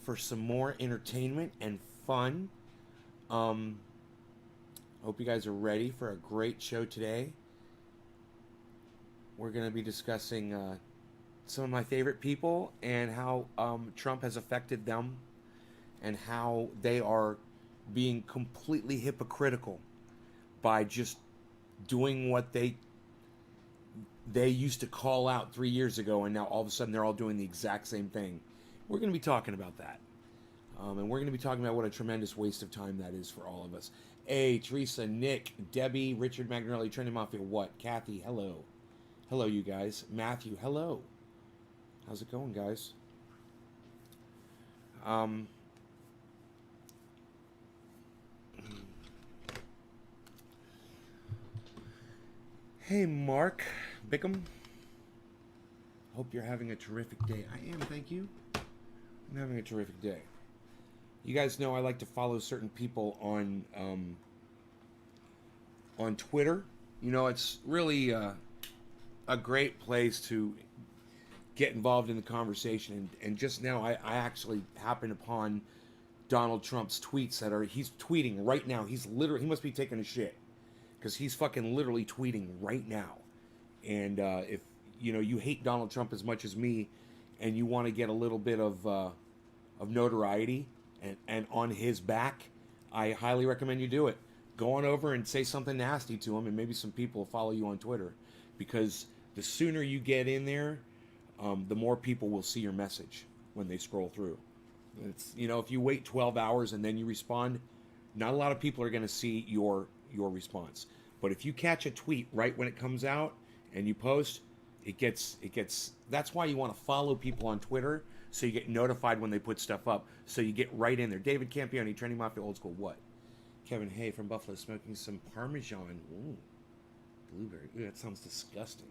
for some more entertainment and fun. Hope you guys are ready for a great show today. We're going to be discussing some of my favorite people and how Trump has affected them and how they are being completely hypocritical by just doing what they used to call out 3 years ago, and now all of a sudden they're all doing the exact same thing. We're going to be talking about that. And we're going to be talking about what a tremendous waste of time that is for all of us. Hey, Teresa, Nick, Debbie, Richard, McNally, Trendy Mafia, what? Kathy, hello. Hello, you guys. Matthew, hello. How's it going, guys? Hey, Mark Bickham. Hope you're having a terrific day. I am, thank you. I'm having a terrific day. You guys know I like to follow certain people on Twitter. You know, it's really a great place to get involved in the conversation. And just now, I actually happened upon Donald Trump's tweets he's tweeting right now. He must be taking a shit, because he's fucking literally tweeting right now. And if you hate Donald Trump as much as me, and you want to get a little bit of notoriety and on his back, I highly recommend you do it. Go on over and say something nasty to him, and maybe some people will follow you on Twitter, because the sooner you get in there, the more people will see your message when they scroll through. It's, if you wait 12 hours and then you respond, not a lot of people are going to see your response. But if you catch a tweet right when it comes out and you post, it gets that's why you want to follow people on Twitter, so you get notified when they put stuff up, so you get right in there. David Campione, Trending Mafia Old School, what? Kevin Hay from Buffalo, smoking some Parmesan. Ooh, blueberry. Ooh, that sounds disgusting.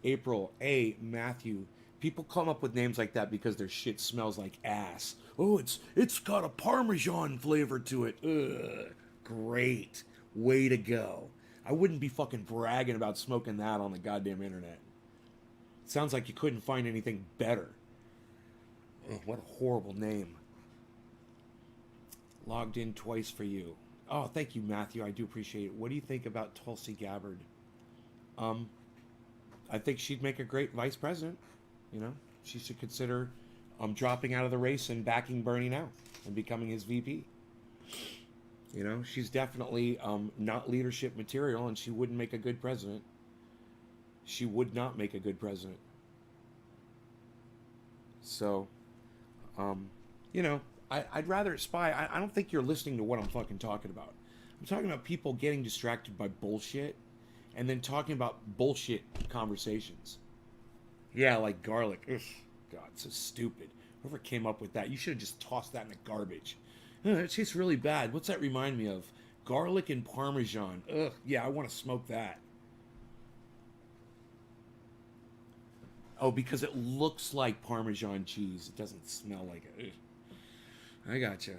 April, A, Matthew. People come up with names like that because their shit smells like ass. Oh, it's got a Parmesan flavor to it. Ugh, great. Way to go. I wouldn't be fucking bragging about smoking that on the goddamn internet. Sounds like you couldn't find anything better. Ugh, what a horrible name. Logged in twice for you. Oh, thank you, Matthew. I do appreciate it. What do you think about Tulsi Gabbard? I think she'd make a great vice president. She should consider dropping out of the race and backing Bernie now and becoming his VP. She's definitely not leadership material, and she wouldn't make a good president. She would not make a good president. So, I'd rather spy. I don't think you're listening to what I'm fucking talking about. I'm talking about people getting distracted by bullshit and then talking about bullshit conversations. Yeah, like garlic. Ugh, God, so stupid. Whoever came up with that, you should have just tossed that in the garbage. It tastes really bad. What's that remind me of? Garlic and Parmesan. Ugh, yeah, I want to smoke that. Oh, because it looks like Parmesan cheese. It doesn't smell like it. Ugh. I gotcha.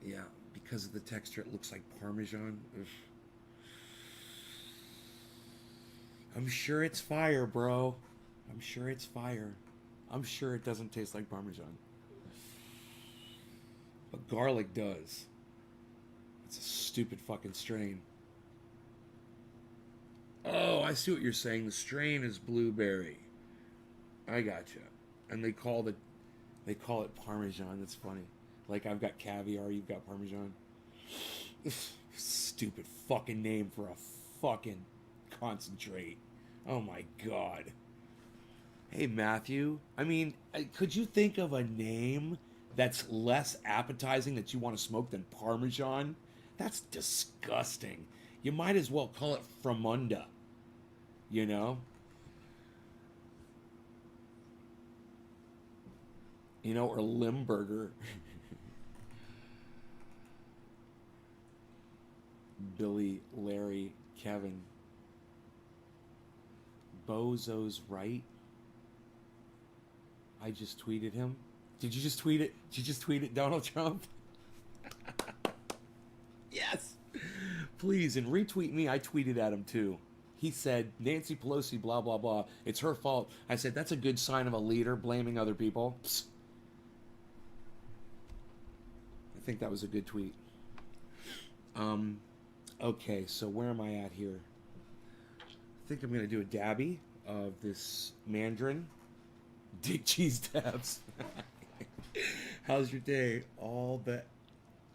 Yeah, because of the texture, it looks like Parmesan. Ugh. I'm sure it's fire, bro. I'm sure it's fire. I'm sure it doesn't taste like Parmesan. But garlic does. It's a stupid fucking strain. Oh, I see what you're saying. The strain is blueberry. I gotcha. And they call it Parmesan. That's funny. Like, I've got caviar, you've got Parmesan. Stupid fucking name for a fucking concentrate. Oh my God. Hey, Matthew. I mean, could you think of a name that's less appetizing that you want to smoke than Parmesan? That's disgusting. You might as well call it Framunda. Or Limburger. Billy, Larry, Kevin. Bozo's right. I just tweeted him. Did you just tweet it? Did you just tweet it, Donald Trump? Yes. Please, and retweet me. I tweeted at him too. He said, Nancy Pelosi, blah, blah, blah. It's her fault. I said, that's a good sign of a leader, blaming other people. Psst. I think that was a good tweet. Okay, so where am I at here? I think I'm going to do a dabby of this Mandarin. Dick cheese dabs. How's your day? All but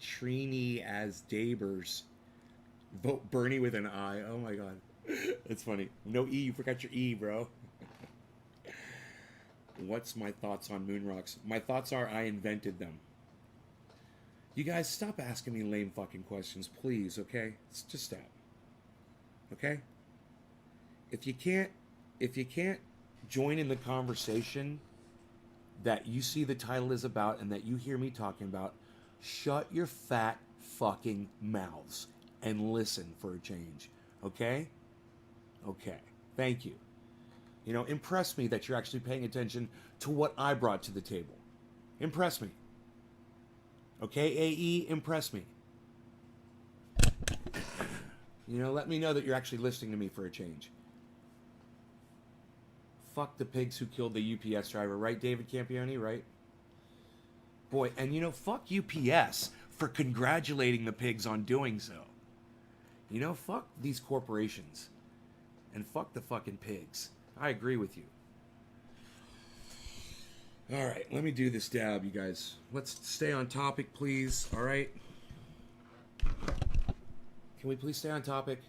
Trini as Dabers. Vote Bernie with an I. Oh my god. That's funny. No E. You forgot your E, bro. What's my thoughts on moon rocks? My thoughts are I invented them. You guys, stop asking me lame fucking questions, please, okay? Just stop. Okay? If you can't join in the conversation that you see the title is about and that you hear me talking about, shut your fat fucking mouths and listen for a change. Okay? Okay. Thank you. You know, impress me that you're actually paying attention to what I brought to the table. Impress me. Okay, AE, impress me. You know, let me know that you're actually listening to me for a change. Fuck the pigs who killed the UPS driver, right, David Campione, right? Boy, and you know, fuck UPS for congratulating the pigs on doing so. You know, fuck these corporations. And fuck the fucking pigs. I agree with you. Alright, let me do this dab, you guys. Let's stay on topic, please. Alright? Can we please stay on topic?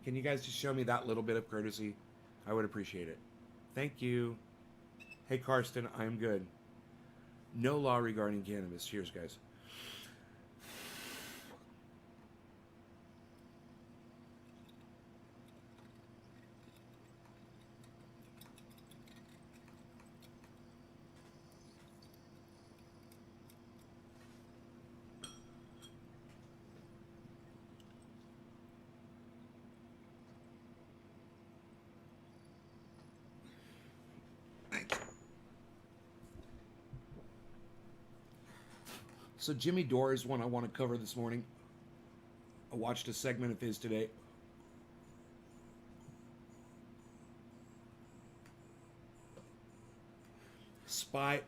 Can you guys just show me that little bit of courtesy? I would appreciate it. Thank you. Hey, Karsten, I'm good. No law regarding cannabis. Cheers, guys. So Jimmy Dore is one I want to cover this morning. I watched a segment of his today. Spy.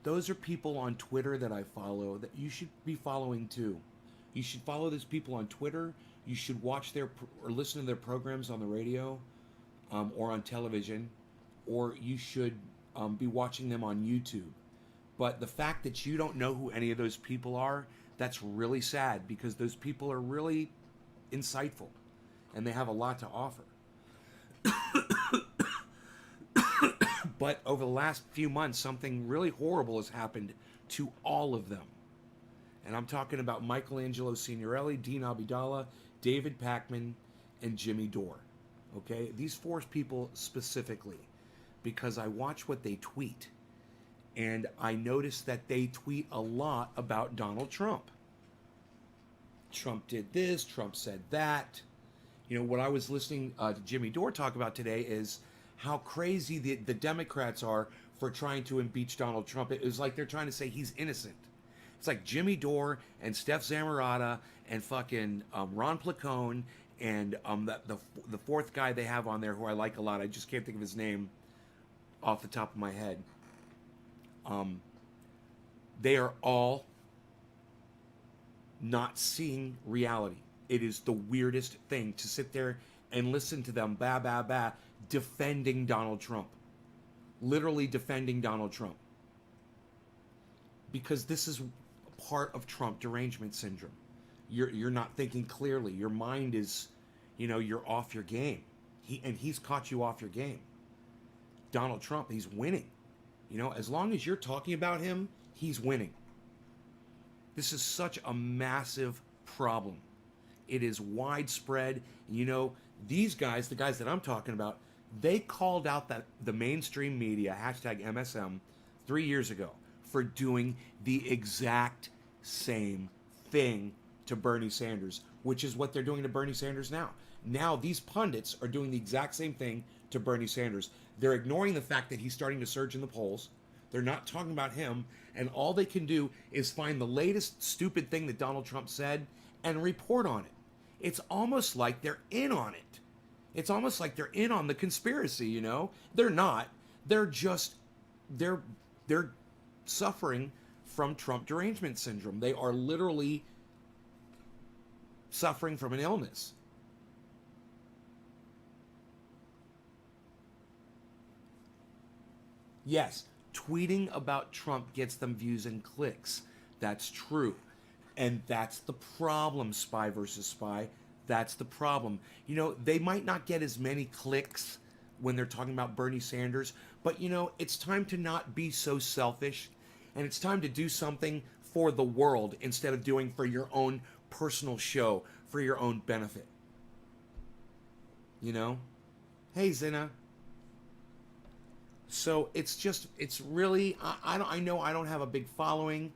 Those are people on Twitter that I follow that you should be following too. You should follow those people on Twitter. You should watch their or listen to their programs on the radio or on television, or you should be watching them on YouTube. But the fact that you don't know who any of those people are, that's really sad because those people are really insightful and they have a lot to offer. But over the last few months, something really horrible has happened to all of them. And I'm talking about Michelangelo Signorile, Dean Obeidallah, David Pakman, and Jimmy Dore. Okay? These four people specifically, because I watch what they tweet. And I noticed that they tweet a lot about Donald Trump. Trump did this, Trump said that. You know, what I was listening to Jimmy Dore talk about today is how crazy the Democrats are for trying to impeach Donald Trump. It was like they're trying to say he's innocent. It's like Jimmy Dore and Steph Zamarata and fucking Ron Placone and the fourth guy they have on there who I like a lot. I just can't think of his name off the top of my head. They are all not seeing reality. It is the weirdest thing to sit there and listen to them defending Donald Trump. Literally defending Donald Trump. Because this is part of Trump derangement syndrome. You're not thinking clearly. Your mind is, you know, you're off your game. He's caught you off your game. Donald Trump, he's winning. You know, as long as you're talking about him, he's winning. This is such a massive problem. It is widespread. You know, these guys, the guys that I'm talking about, they called out the mainstream media, hashtag MSM, 3 years ago for doing the exact same thing to Bernie Sanders, which is what they're doing to Bernie Sanders now. Now these pundits are doing the exact same thing to Bernie Sanders. They're ignoring the fact that he's starting to surge in the polls. They're not talking about him, and all they can do is find the latest stupid thing that Donald Trump said and report on it. it's almost like they're in on it. It's almost like they're in on the conspiracy, you know? They're not. They're just they're they're suffering from Trump derangement syndrome. They are literally suffering from an illness. Yes, tweeting about Trump gets them views and clicks. That's true. And that's the problem, Spy versus Spy. That's the problem. You know, they might not get as many clicks when they're talking about Bernie Sanders, but you know, it's time to not be so selfish, and it's time to do something for the world instead of doing for your own personal show, for your own benefit. You know? Hey, Zina. So it's really, I know I don't have a big following,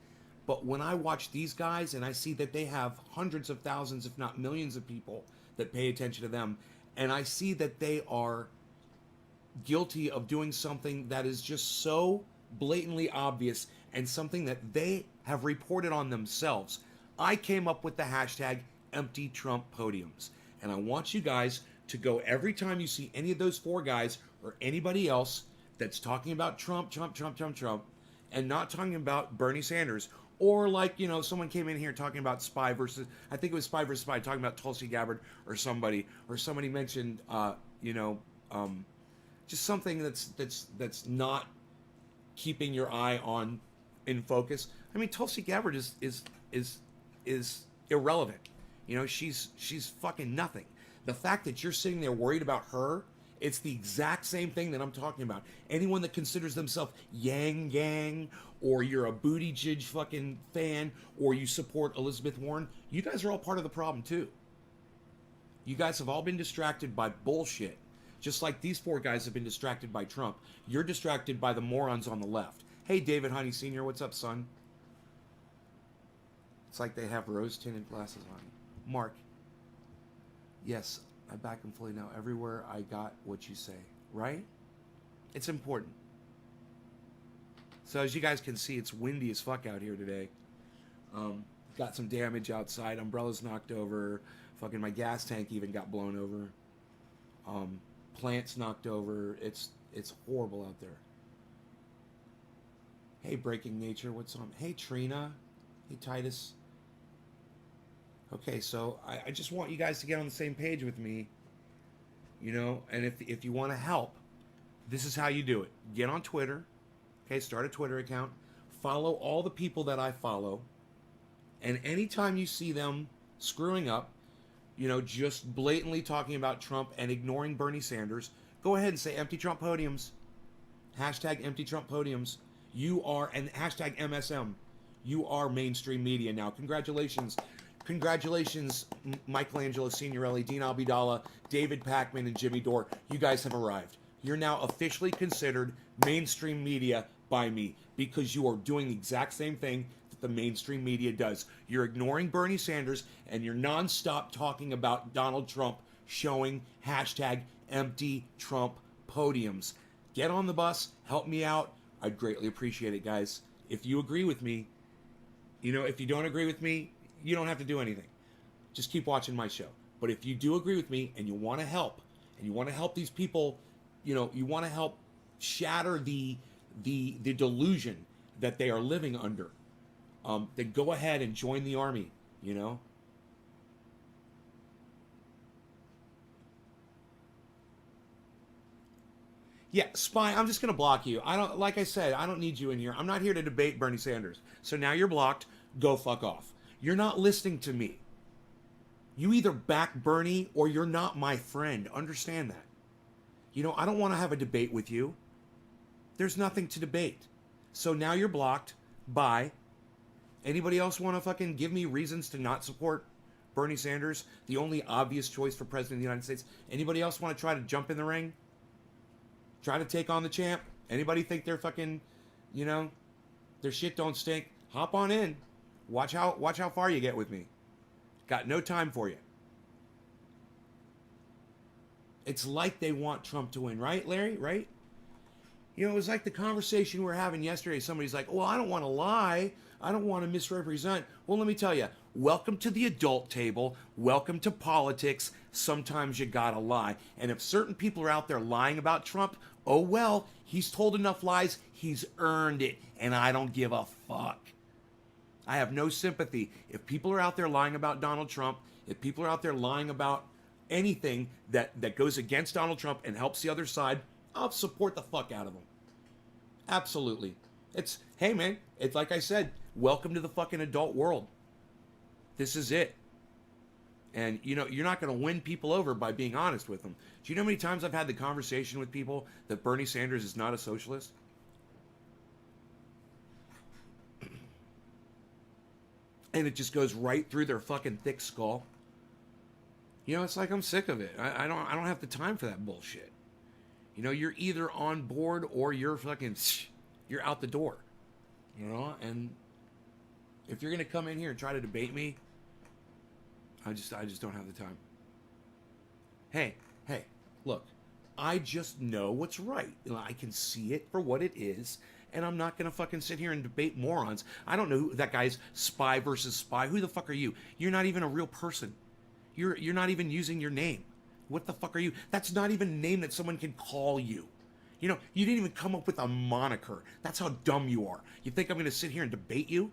but when I watch these guys and I see that they have hundreds of thousands, if not millions of people that pay attention to them, and I see that they are guilty of doing something that is just so blatantly obvious and something that they have reported on themselves. I came up with the hashtag empty Trump podiums. And I want you guys to go every time you see any of those four guys or anybody else that's talking about Trump, and not talking about Bernie Sanders. Or like, you know, someone came in here talking about Spy versus, I think it was Spy versus Spy, talking about Tulsi Gabbard or somebody mentioned, just something that's not keeping your eye on in focus. I mean, Tulsi Gabbard is irrelevant. You know, she's fucking nothing. The fact that you're sitting there worried about her, it's the exact same thing that I'm talking about. Anyone that considers themselves Yang Gang, or you're a Buttigieg fucking fan, or you support Elizabeth Warren, you guys are all part of the problem too. You guys have all been distracted by bullshit. Just like these four guys have been distracted by Trump. You're distracted by the morons on the left. Hey, David Honey Sr., what's up, son? It's like they have rose-tinted glasses on. Mark, yes, I back him fully now. Everywhere I got what you say, right? It's important. So as you guys can see, it's windy as fuck out here today. Got some damage outside. Umbrellas knocked over. Fucking my gas tank even got blown over. Plants knocked over. It's horrible out there. Hey, Breaking Nature, what's on? Hey, Trina. Hey, Titus. Okay, so I just want you guys to get on the same page with me, you know, and if you want to help, this is how you do it. Get on Twitter, okay, start a Twitter account, follow all the people that I follow, and anytime you see them screwing up, you know, just blatantly talking about Trump and ignoring Bernie Sanders, go ahead and say empty Trump podiums. Hashtag empty Trump podiums. You are, and hashtag MSM. You are mainstream media now. Congratulations. Congratulations, Michelangelo Signorelli, Dean Obeidallah, David Pakman, and Jimmy Dore. You guys have arrived. You're now officially considered mainstream media by me because you are doing the exact same thing that the mainstream media does. You're ignoring Bernie Sanders and you're nonstop talking about Donald Trump, showing hashtag empty Trump podiums. Get on the bus. Help me out. I'd greatly appreciate it, guys. If you agree with me, you know, if you don't agree with me, you don't have to do anything. Just keep watching my show. But if you do agree with me and you want to help, and you want to help these people, you know, you want to help shatter the delusion that they are living under, then go ahead and join the army, you know. Yeah, Spy, I'm just going to block you. Like I said, I don't need you in here. I'm not here to debate Bernie Sanders. So now you're blocked. Go fuck off. You're not listening to me. You either back Bernie or you're not my friend. Understand that. You know, I don't want to have a debate with you. There's nothing to debate. So now you're blocked. Bye. Anybody else want to fucking give me reasons to not support Bernie Sanders, the only obvious choice for president of the United States? Anybody else want to try to jump in the ring? Try to take on the champ? Anybody think they're fucking, you know, their shit don't stink? Hop on in. Watch how far you get with me. Got no time for you. It's like they want Trump to win, right, Larry? Right? You know, it was like the conversation we were having yesterday. Somebody's like, well, I don't want to lie. I don't want to misrepresent. Well, let me tell you, Welcome to the adult table. Welcome to politics. Sometimes you gotta lie. And if certain people are out there lying about Trump, oh well, he's told enough lies, he's earned it, and I don't give a fuck. I have no sympathy. If people are out there lying about Donald Trump, if people are out there lying about anything that goes against Donald Trump and helps the other side, I'll support the fuck out of them. Absolutely. Hey man, it's like I said, welcome to the fucking adult world. This is it. And, you know, you're not going to win people over by being honest with them. Do you know how many times I've had the conversation with people that Bernie Sanders is not a socialist? And it just goes right through their fucking thick skull. You know, it's like I'm sick of it. I don't have the time for that bullshit. You know, you're either on board or you're out the door. You know, and if you're going to come in here and try to debate me, I just don't have the time. Hey, look, I just know what's right. You know, I can see it for what it is, and I'm not gonna fucking sit here and debate morons. I don't know who that guy's spy versus spy. Who the fuck are you? You're not even a real person. You're not even using your name. What the fuck are you? That's not even a name that someone can call you. You know, you didn't even come up with a moniker. That's how dumb you are. You think I'm gonna sit here and debate you?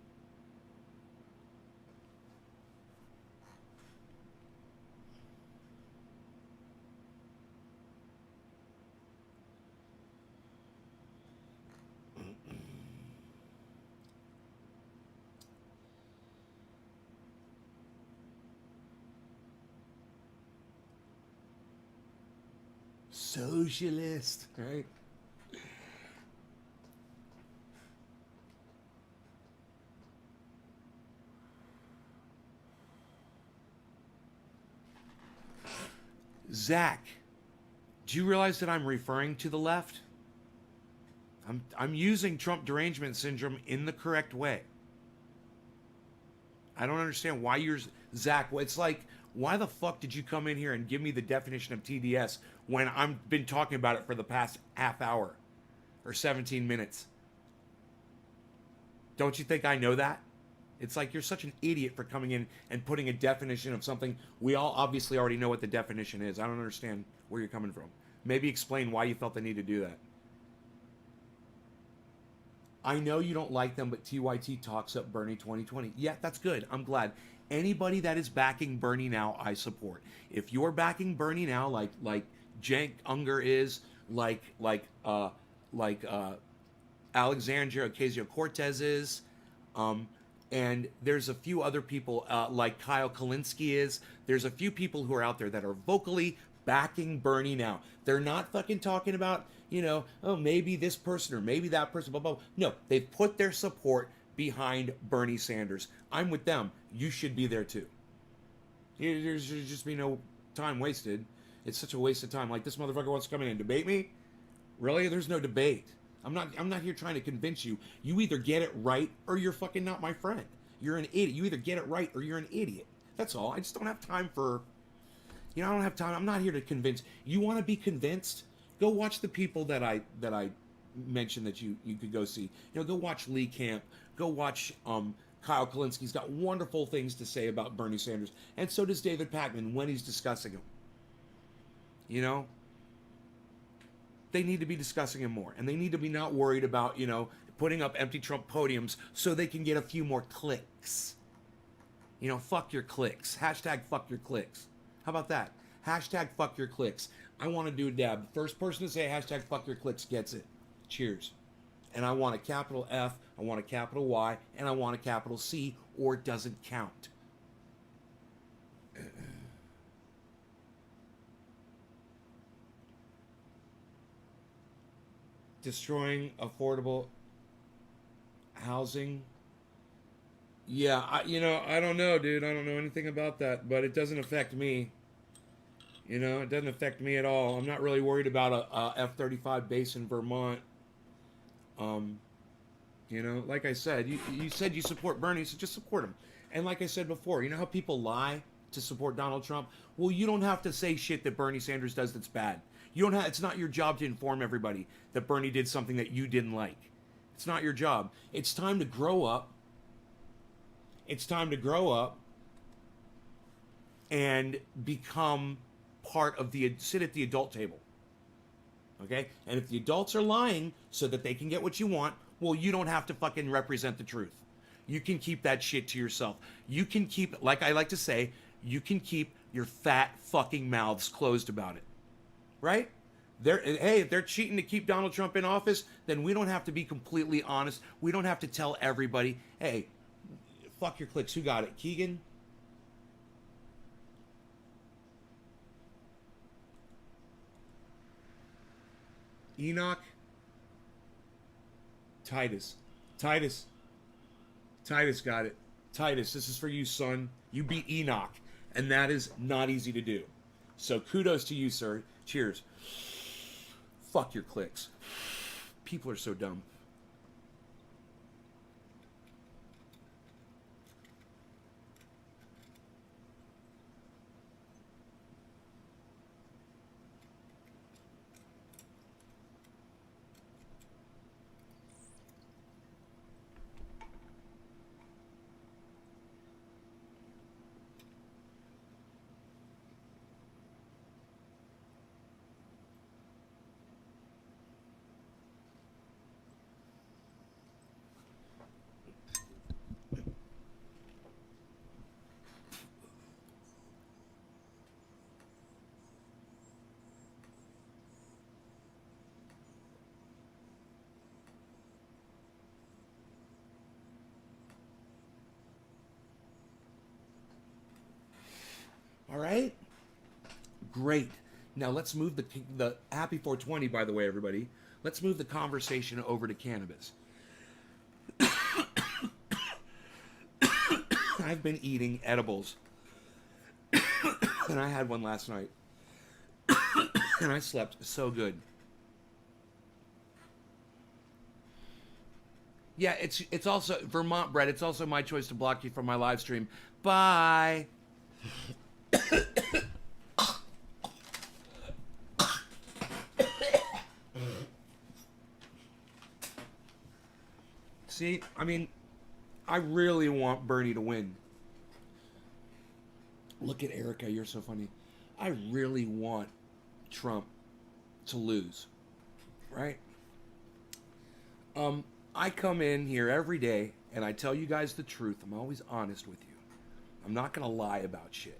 Socialist, right? Zach, do you realize that I'm referring to the left? I'm using Trump derangement syndrome in the correct way. I don't understand why you're Zach. It's like, why the fuck did you come in here and give me the definition of TDS when I've been talking about it for the past half hour or 17 minutes? Don't you think I know that? It's like you're such an idiot for coming in and putting a definition of something we all obviously already know what the definition is. I don't understand where you're coming from. Maybe explain why you felt the need to do that. I know you don't like them, but TYT talks up Bernie 2020. Yeah, that's good. I'm glad. Anybody that is backing Bernie now, I support. If you're backing Bernie now, like Cenk Unger is, like Alexandria Ocasio-Cortez is, and there's a few other people like Kyle Kalinske is. There's a few people who are out there that are vocally backing Bernie now. They're not fucking talking about, you know, oh, maybe this person or maybe that person, blah, blah, blah. No, they've put their support behind Bernie Sanders. I'm with them. You should be there too. There should just be no time wasted. It's such a waste of time. Like, this motherfucker wants to come in and debate me? Really? There's no debate. I'm not here trying to convince you. You either get it right or you're fucking not my friend. You're an idiot. You either get it right or you're an idiot. That's all. I just don't have time for, you know, I don't have time. I'm not here to convince. You want to be convinced? Go watch the people that I mentioned that you could go see. You know, go watch Lee Camp. Go watch Kyle Kalinske. He's got wonderful things to say about Bernie Sanders. And so does David Pakman when he's discussing him. You know? They need to be discussing him more. And they need to be not worried about, you know, putting up empty Trump podiums so they can get a few more clicks. You know, fuck your clicks. Hashtag fuck your clicks. How about that? Hashtag fuck your clicks. I want to do a dab. The first person to say hashtag fuck your clicks gets it. Cheers. And I want a capital F, I want a capital Y, and I want a capital C, or it doesn't count. Destroying affordable housing. Yeah, I don't know, dude. I don't know anything about that, but it doesn't affect me. You know, it doesn't affect me at all. I'm not really worried about a F-35 base in Vermont. You know, like I said, you said you support Bernie, so just support him. And like I said before, you know how people lie to support Donald Trump? Well, you don't have to say shit that Bernie Sanders does that's bad. You don't have. It's not your job to inform everybody that Bernie did something that you didn't like. It's not your job. It's time to grow up. It's time to grow up and become part of sit at the adult table. Okay? And if the adults are lying so that they can get what you want, well, you don't have to fucking represent the truth. You can keep that shit to yourself. You can keep, like I like to say, you can keep your fat fucking mouths closed about it. Right? Hey, if they're cheating to keep Donald Trump in office, then we don't have to be completely honest. We don't have to tell everybody, hey, fuck your clicks. Who got it? Keegan? Enoch? Titus. Titus. Titus got it. Titus, this is for you, son. You beat Enoch, and that is not easy to do. So kudos to you, sir. Cheers. Fuck your clicks. People are so dumb. All right? Great. Now let's move the happy 420, by the way, everybody. Let's move the conversation over to cannabis. I've been eating edibles, and I had one last night, and I slept so good. Yeah, it's also Vermont bread. It's also my choice to block you from my live stream. Bye. See, I mean, I really want Bernie to win. Look at Erica, you're so funny. I really want Trump to lose, right? I come in here every day and I tell you guys the truth. I'm always honest with you. I'm not gonna lie about shit.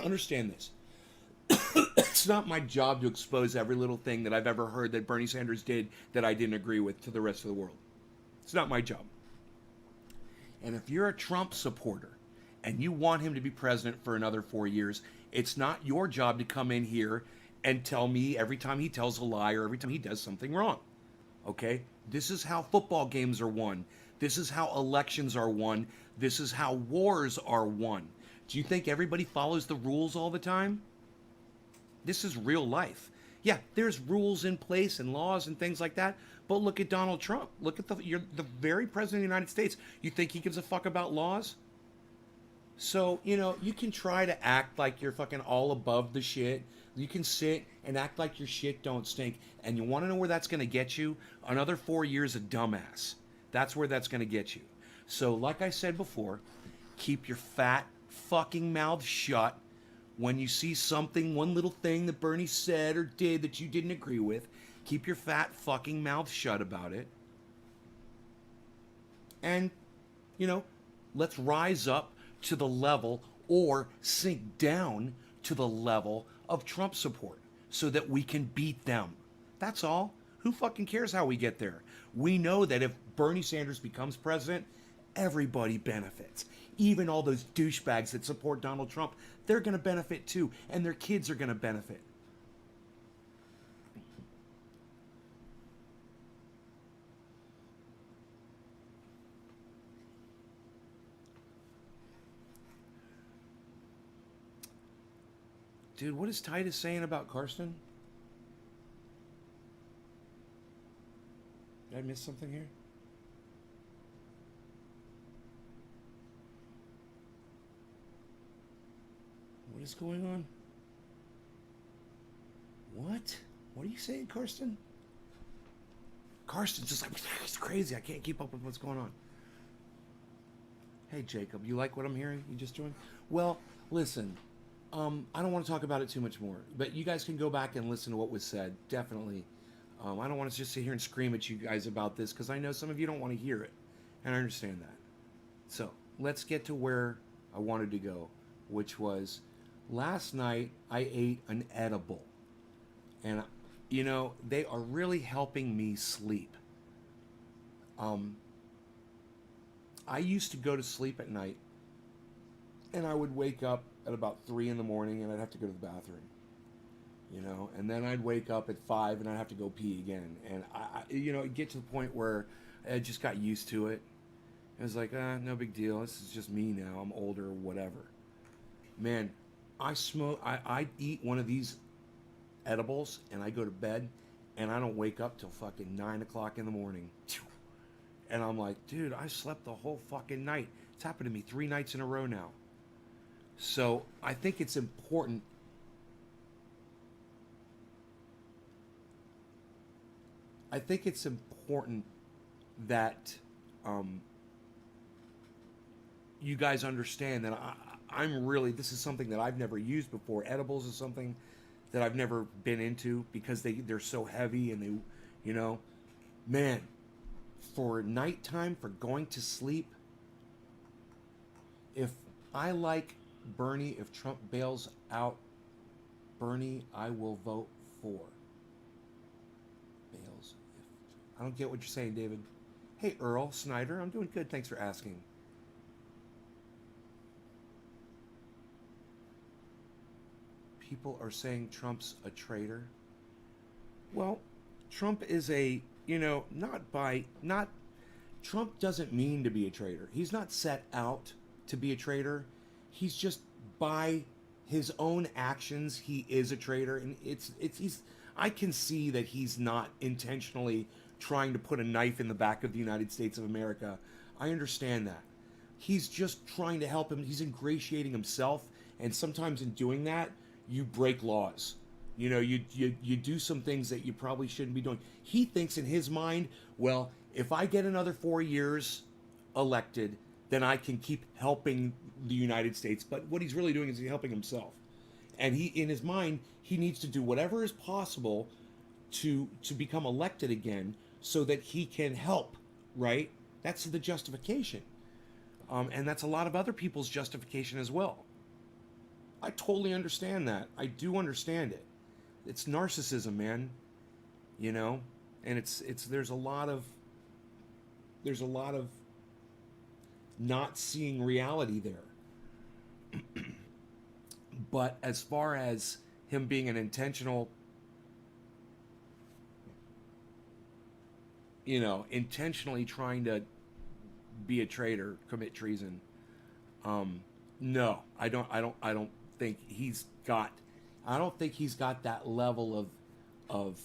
Understand this. It's not my job to expose every little thing that I've ever heard that Bernie Sanders did that I didn't agree with to the rest of the world. It's not my job. And if you're a Trump supporter and you want him to be president for another 4 years, it's not your job to come in here and tell me every time he tells a lie or every time he does something wrong. Okay? This is how football games are won. This is how elections are won. This is how wars are won. Do you think everybody follows the rules all the time? This is real life. Yeah, there's rules in place and laws and things like that, but look at Donald Trump. Look at you're the very president of the United States. You think he gives a fuck about laws? So, you can try to act like you're fucking all above the shit. You can sit and act like your shit don't stink. And you want to know where that's going to get you? Another 4 years of dumbass. That's where that's going to get you. So, like I said before, keep your fat fucking mouth shut. When you see something, one little thing that Bernie said or did that you didn't agree with, keep your fat fucking mouth shut about it. And, let's rise up to the level or sink down to the level of Trump support so that we can beat them. That's all. Who fucking cares how we get there? We know that if Bernie Sanders becomes president, everybody benefits. Even all those douchebags that support Donald Trump, they're going to benefit too, and their kids are going to benefit. Dude, what is Titus saying about Karsten? Did I miss something here? What is going on? What? What are you saying, Karsten? Karsten's just like, it's crazy. I can't keep up with what's going on. Hey, Jacob, you like what I'm hearing? You just joined? Well, listen, I don't want to talk about it too much more, but you guys can go back and listen to what was said. Definitely. I don't want to just sit here and scream at you guys about this because I know some of you don't want to hear it, and I understand that. So let's get to where I wanted to go, which was last night I ate an edible, and they are really helping me sleep. Um, I used to go to sleep at night, and I would wake up at about 3 in the morning, and I'd have to go to the bathroom. And then I'd wake up at 5, and I'd have to go pee again, and it'd get to the point where I just got used to it. I was like, no big deal. This is just me now. I'm older, whatever. Man, I eat one of these edibles, and I go to bed, and I don't wake up till fucking 9 o'clock in the morning. And I'm like, dude, I slept the whole fucking night. It's happened to me 3 nights in a row now. So I think it's important. I think it's important that you guys understand that I'm really, this is something that I've never used before. Edibles is something that I've never been into because they're so heavy and man, for nighttime, for going to sleep, if I like Bernie, if Trump bails out Bernie, I will vote for. Bails. I don't get what you're saying, David. Hey, Earl Snyder, I'm doing good. Thanks for asking. People are saying Trump's a traitor. Well, Trump is Trump doesn't mean to be a traitor. He's not set out to be a traitor. He's just by his own actions, he is a traitor, and I can see that he's not intentionally trying to put a knife in the back of the United States of America. I understand that. He's just trying to help him. He's ingratiating himself, and sometimes in doing that, you break laws. You do some things that you probably shouldn't be doing. He thinks in his mind, well, if I get another 4 years elected, then I can keep helping the United States. But what he's really doing is he's helping himself. And in his mind, he needs to do whatever is possible to become elected again so that he can help, right? That's the justification. And that's a lot of other people's justification as well. I totally understand that. I do understand it. It's narcissism, man. And there's a lot of not seeing reality there. But as far as him being an intentional, intentionally trying to be a traitor, commit treason, no, I don't think he's got that level of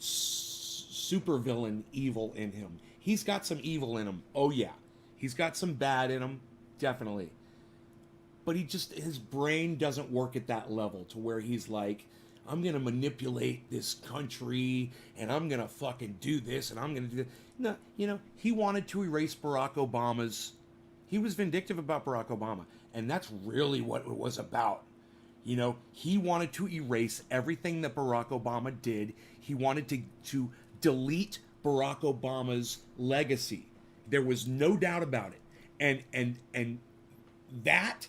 supervillain evil in him. He's got some evil in him. Oh yeah. He's got some bad in him, definitely. But his brain doesn't work at that level to where he's like, I'm going to manipulate this country and I'm going to fucking do this and I'm going to do that. No, he wanted to erase he was vindictive about Barack Obama. And that's really what it was about. He wanted to erase everything that Barack Obama did. He wanted to delete Barack Obama's legacy. There was no doubt about it. And that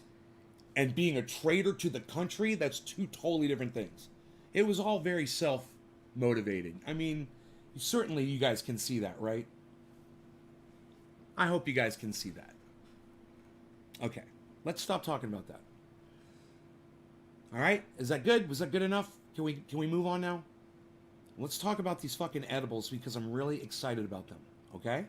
and being a traitor to the country, that's two totally different things. It was all very self-motivated. I mean, certainly you guys can see that, right? I hope you guys can see that. Okay, let's stop talking about that. All right, is that good? Was that good enough? Can we move on now? Let's talk about these fucking edibles because I'm really excited about them. Okay?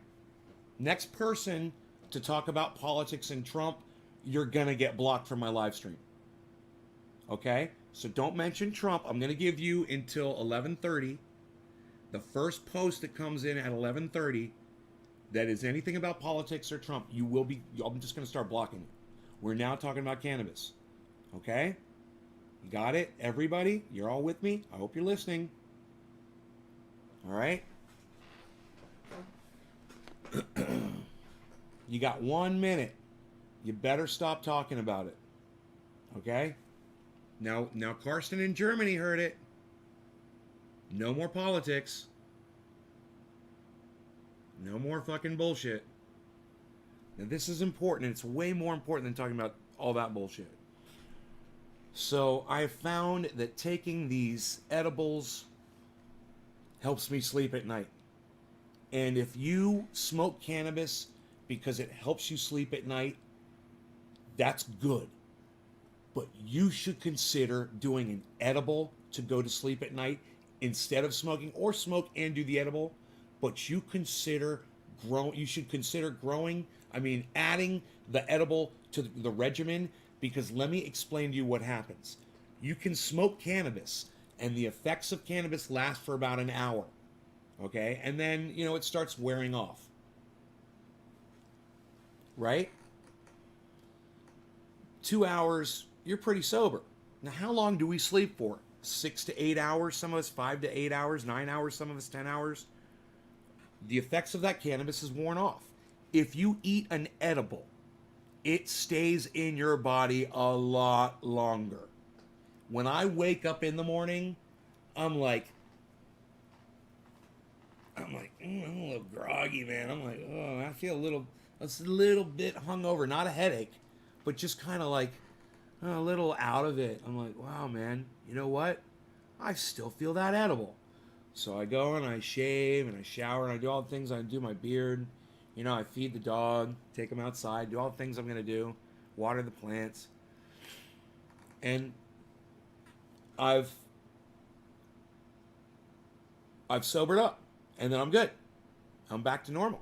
Next person to talk about politics and Trump, you're gonna get blocked from my live stream. Okay? So don't mention Trump. I'm gonna give you until 11:30. The first post that comes in at 11:30 that is anything about politics or Trump, I'm just gonna start blocking you. We're now talking about cannabis. Okay? You got it? Everybody? You're all with me? I hope you're listening. All right? You got 1 minute. You better stop talking about it. Okay? Now Karsten in Germany heard it. No more politics. No more fucking bullshit. Now this is important. It's way more important than talking about all that bullshit. So I found that taking these edibles helps me sleep at night. And if you smoke cannabis because it helps you sleep at night, that's good. But you should consider doing an edible to go to sleep at night instead of smoking, or smoke and do the edible. But you should consider adding the edible to the regimen, because let me explain to you what happens. You can smoke cannabis and the effects of cannabis last for about an hour. Okay? And then, it starts wearing off. Right? 2 hours, you're pretty sober. Now, how long do we sleep for? 6 to 8 hours, some of us 5 to 8 hours, 9 hours, some of us 10 hours. The effects of that cannabis is worn off. If you eat an edible, it stays in your body a lot longer. When I wake up in the morning, I'm like, I'm a little groggy, man. I'm like, oh, I feel a little bit hungover. Not a headache, but just kind of like a little out of it. I'm like, wow, man, you know what? I still feel that edible. So I go and I shave and I shower and I do all the things. I do my beard. I feed the dog, take him outside, do all the things I'm going to do, water the plants. And I've sobered up, and then I'm good. I'm back to normal.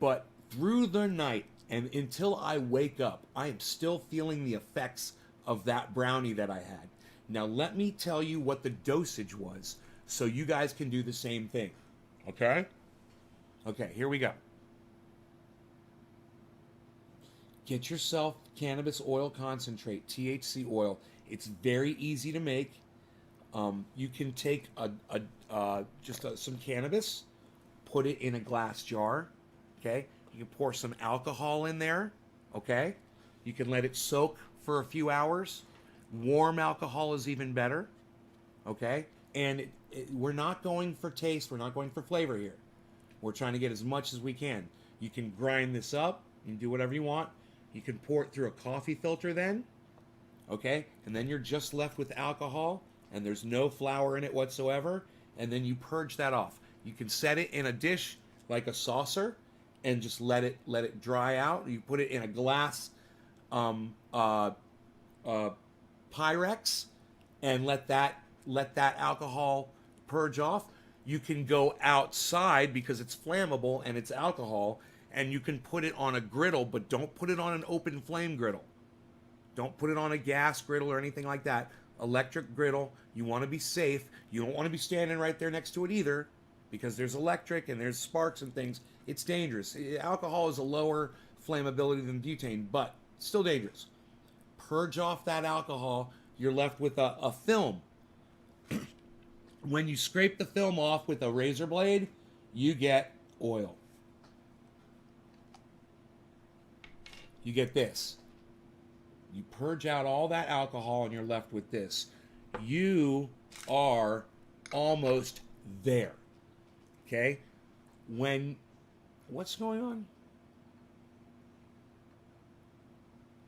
But through the night and until I wake up, I am still feeling the effects of that brownie that I had. Now let me tell you what the dosage was so you guys can do the same thing. Okay? Okay, here we go. Get yourself cannabis oil concentrate, THC oil. It's very easy to make. You can take some cannabis, put it in a glass jar. Okay, you can pour some alcohol in there. Okay, you can let it soak for a few hours. Warm alcohol is even better. Okay, and we're not going for taste. We're not going for flavor here. We're trying to get as much as we can. You can grind this up. You can do whatever you want. You can pour it through a coffee filter then. Okay, and then you're just left with alcohol, and there's no flour in it whatsoever. And then you purge that off. You can set it in a dish like a saucer, and just let it dry out. You put it in a glass Pyrex, and let that alcohol purge off. You can go outside because it's flammable and it's alcohol, and you can put it on a griddle, but don't put it on an open flame griddle. Don't put it on a gas griddle or anything like that. Electric griddle. You want to be safe. You don't want to be standing right there next to it either, because there's electric and there's sparks and things. It's dangerous. Alcohol is a lower flammability than butane, but still dangerous. Purge off that alcohol. You're left with a film. When you scrape the film off with a razor blade, you get oil. You get this. You purge out all that alcohol and you're left with this. You are almost there. Okay? What's going on?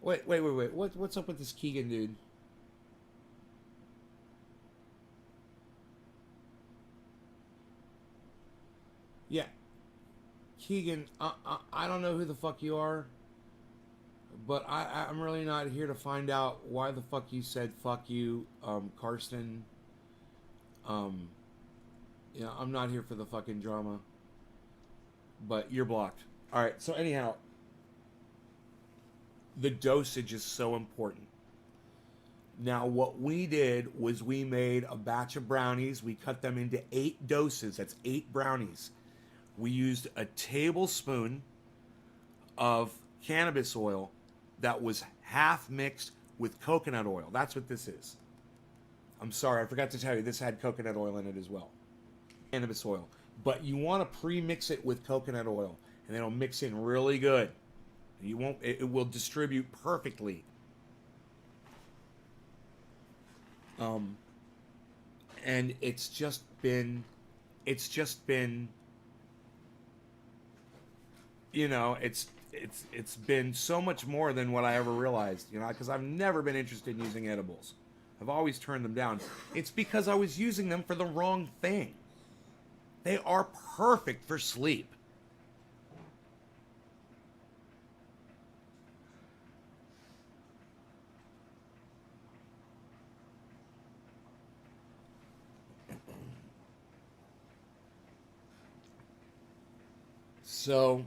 Wait. What's up with this Keegan dude? Yeah. Keegan, I don't know who the fuck you are, but I'm really not here to find out why the fuck you said fuck you, Karsten. I'm not here for the fucking drama. But you're blocked. Alright, so anyhow, the dosage is so important. Now, what we did was we made a batch of brownies. We cut them into 8 doses. That's 8 brownies. We used a tablespoon of cannabis oil that was half mixed with coconut oil. That's what this is. I'm sorry, I forgot to tell you, this had coconut oil in it as well. Cannabis oil. But you want to pre-mix it with coconut oil. and it'll mix in really good. You won't. It will distribute perfectly. And it's just been, you know, it's been so much more than what I ever realized, you know, because I've never been interested in using edibles. I've always turned them down. It's because I was using them for the wrong thing. They are perfect for sleep. So,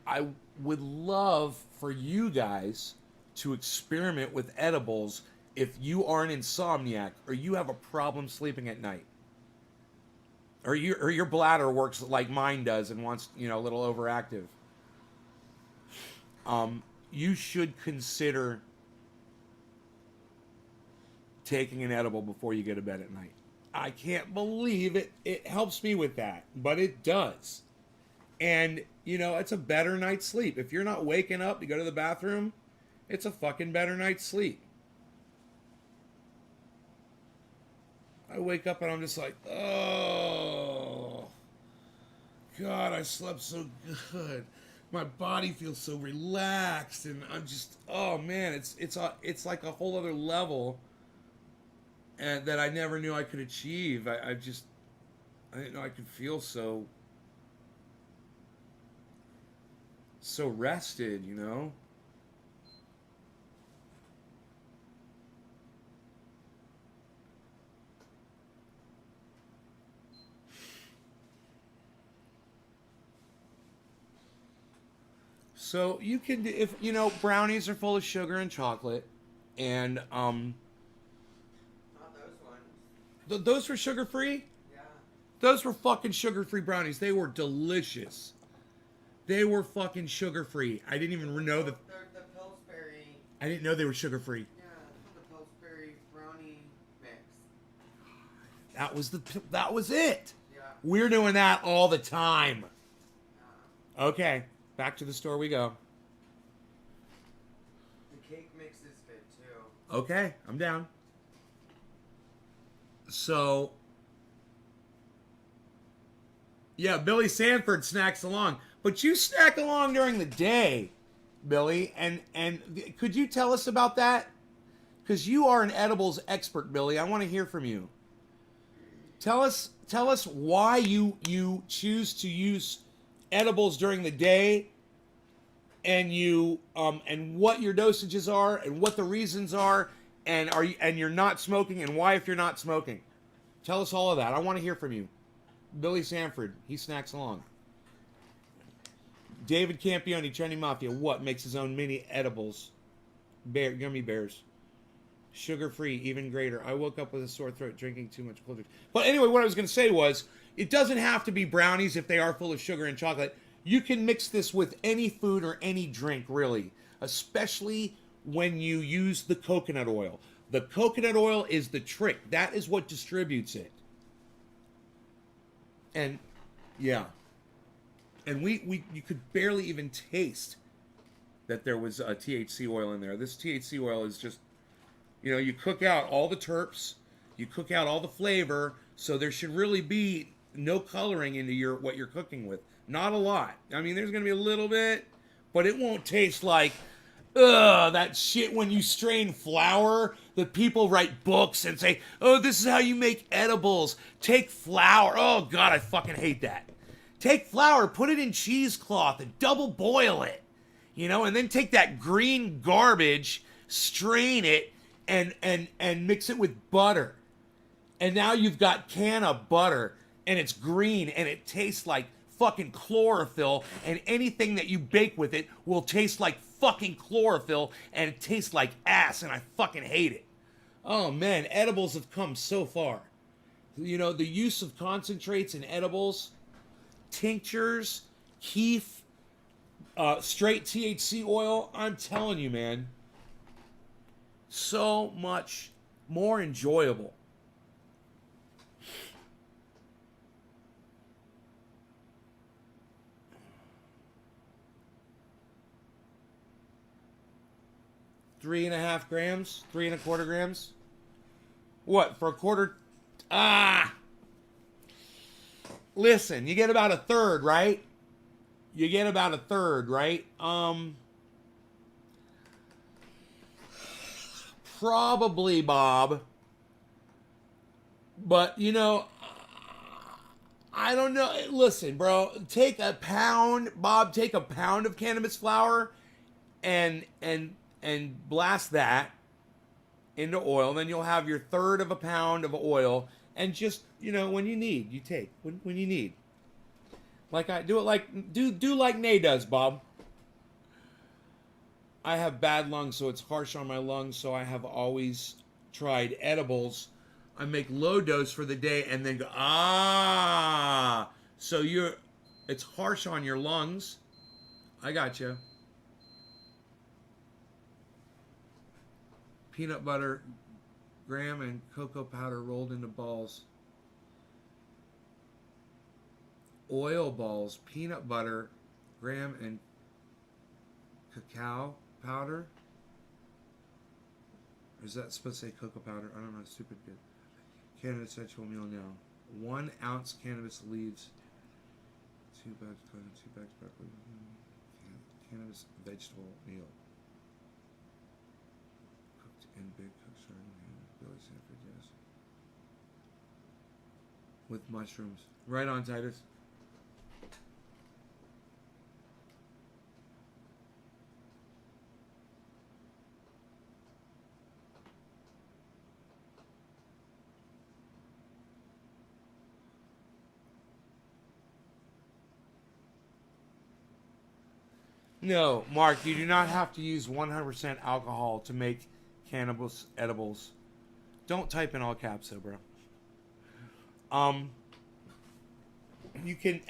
I would love for you guys to experiment with edibles if you are an insomniac or you have a problem sleeping at night. Or your bladder works like mine does and wants, you know, a little overactive. You should consider taking an edible before you go to bed at night. I can't believe it helps me with that, but it does. And, you know, it's a better night's sleep. If you're not waking up to go to the bathroom, it's a fucking better night's sleep. I wake up and I'm just like, oh, God, I slept so good. My body feels so relaxed, and I'm just, oh man, it's like a whole other level, and that I never knew I could achieve. I didn't know I could feel so rested, you know. So you can, if you know, brownies are full of sugar and chocolate, and Not those ones. those were sugar free. Yeah. Those were fucking sugar free brownies. They were delicious. They were fucking sugar free. I didn't even know that. They're the Pillsbury. I didn't know they were sugar free. Yeah, the Pillsbury brownie mix. That was it. Yeah. We're doing that all the time. Yeah. Okay, back to the store we go. The cake mix is good too. Okay, I'm down. So, yeah, Billy Sanford snacks along, but you snack along during the day, Billy. And could you tell us about that? Because you are an edibles expert, Billy. I want to hear from you. Tell us why you choose to use edibles during the day, and and what your dosages are, and what the reasons are, and you're not smoking, and why if you're not smoking. Tell us all of that. I want to hear from you. Billy Sanford, he snacks along. David Campione, Trendy Mafia, what makes his own mini edibles? Gummy bears. Sugar-free, even greater. I woke up with a sore throat drinking too much cold drinks. But anyway, what I was going to say was, it doesn't have to be brownies if they are full of sugar and chocolate. You can mix this with any food or any drink, really. Especially when you use the coconut oil. The coconut oil is the trick. That is what distributes it. And, yeah. And you could barely even taste that there was a THC oil in there. This THC oil is just, you know, you cook out all the terps, you cook out all the flavor, so there should really be no coloring into what you're cooking with. Not a lot. I mean, there's going to be a little bit, but it won't taste like, that shit when you strain flour, that people write books and say, oh, this is how you make edibles. Take flour. Oh, God, I fucking hate that. Take flour, put it in cheesecloth, and double boil it. You know, and then take that green garbage, strain it, and mix it with butter. And now you've got can of butter, and it's green, and it tastes like fucking chlorophyll, and anything that you bake with it will taste like fucking chlorophyll, and it tastes like ass, and I fucking hate it. Oh man, edibles have come so far. You know, the use of concentrates in edibles, tinctures, keef, straight THC oil, I'm telling you, man. so much more enjoyable. Three and a half grams, 3.25 grams. What, for a quarter? Listen, you get about a third, right? You get about a third, right? Probably, Bob. But, you know, I don't know. Listen, bro, take a pound, Bob, take a pound of cannabis flower and blast that into oil. Then you'll have your third of a pound of oil. And just, you know, when you need, you take. When you need. Like I do it like do like Nay does, Bob. I have bad lungs, so it's harsh on my lungs, so I have always tried edibles. I make low dose for the day and then go, so it's harsh on your lungs. I got you. Peanut butter, graham, and cocoa powder rolled into balls. Oil balls, peanut butter, graham, and cacao powder. Or is that supposed to say cocoa powder? I don't know. Stupid good. Cannabis vegetable meal now. 1 ounce cannabis leaves. 2 bags cotton, 2 bags broccoli. Cannabis vegetable meal. Cooked in big cooked Billy Sanford, yes. With mushrooms. Right on, Titus. No, Mark, you do not have to use 100% alcohol to make cannabis edibles. Don't type in all caps, though, bro. You can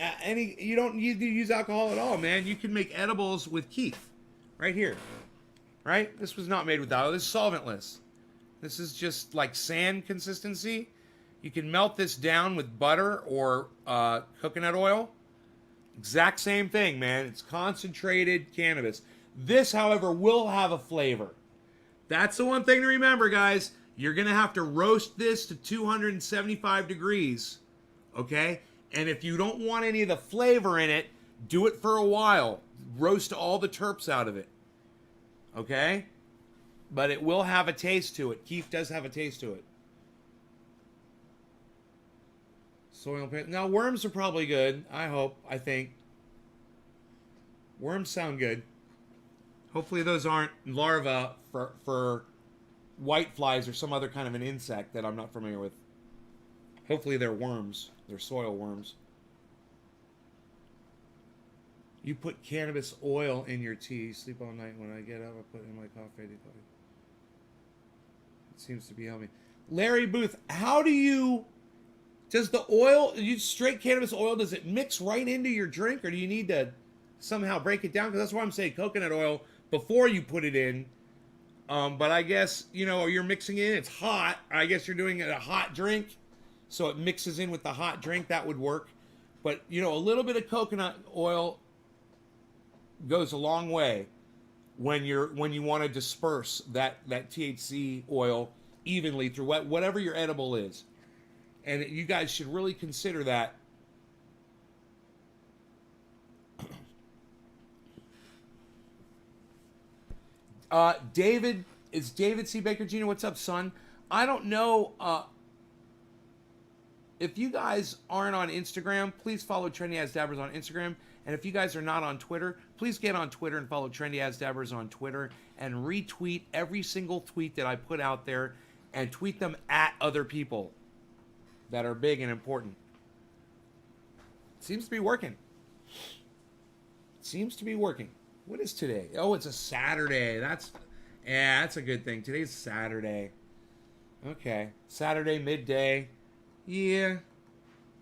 you don't need to use alcohol at all, man. You can make edibles with Keith, right here, right? This was not made with alcohol. This is solventless. This is just like sand consistency. You can melt this down with butter or coconut oil. Exact same thing, man. It's concentrated cannabis. This, however, will have a flavor. That's the one thing to remember, guys. You're going to have to roast this to 275 degrees, okay? And if you don't want any of the flavor in it, do it for a while. Roast all the terps out of it, okay? But it will have a taste to it. Keef does have a taste to it. Soil paint. Now, worms are probably good. I think. Worms sound good. Hopefully those aren't larvae for white flies or some other kind of an insect that I'm not familiar with. Hopefully they're worms. They're soil worms. You put cannabis oil in your tea. Sleep all night. When I get up, I put it in my coffee. It seems to be helping. Larry Booth, how do you... Does the oil, straight cannabis oil, does it mix right into your drink, or do you need to somehow break it down? Because that's why I'm saying coconut oil before you put it in. But I guess, you know, you're mixing it in. It's hot. I guess you're doing a hot drink, so it mixes in with the hot drink. That would work. But, you know, a little bit of coconut oil goes a long way when you want to disperse that THC oil evenly through whatever your edible is. And you guys should really consider that. David C. Baker Jr., what's up, son? I don't know. If you guys aren't on Instagram, please follow Trendy As Dabbers on Instagram. And if you guys are not on Twitter, please get on Twitter and follow Trendy As Dabbers on Twitter and retweet every single tweet that I put out there and tweet them at other people that are big and important. Seems to be working. Seems to be working. What is today? Oh, it's a Saturday. That's a good thing. Today's Saturday. Okay. Saturday, midday. Yeah.